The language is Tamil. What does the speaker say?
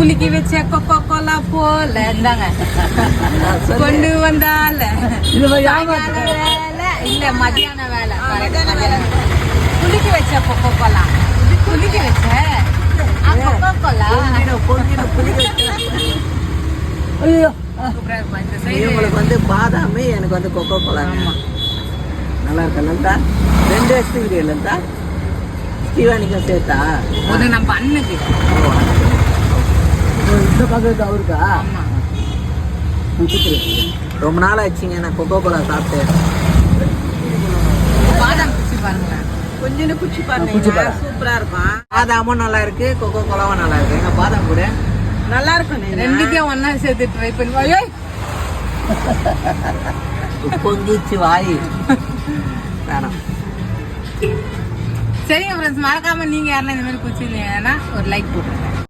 குளிக்க வச்ச கொக்கோ கோலா போல இருந்தாங்க கொண்டு வந்தால வேலை இல்ல மதியான வேலை குளிக்க வச்ச கொக்கோ கோலா குளிக்க வச்ச கொக்கோ கோலா இவங்களுக்கு வந்து பாதாமி எனக்கு வந்து கொக்கோ கோலா. நல்லா இருக்கா லலிதா? 2 எடுத்துக்கிறீங்க லலிதா? ஸ்ரீவாணிக்கும் சேர்த்தா நம்ம அண்ணுக்கு இந்த பக்கத்து அவருக்கா? ரொம்ப நாள் ஆச்சுங்க நான் கொக்கோ கோலா சாப்பிட்டு. பாதாம் குச்சி பாருங்களேன், கொஞ்சம் குச்சி பாருங்க, சூப்பரா இருக்கும். பாதாமும் நல்லா இருக்கு, கொக்கோ கோலாவும் நல்லா இருக்கு. எங்க பாதாம் கூட நல்லா இருக்கும். ரெண்டுத்தையும் ஒன்னா சேர்த்து ட்ரை பண்ணி பொங்கிச்சு வாய் வேணாம். சரிங்க ஃப்ரெண்ட்ஸ், மறக்காம நீங்க யாரெல்லாம் இந்த மாதிரி குச்சிருந்தீங்கன்னா ஒரு லைக் போட்டுருங்க.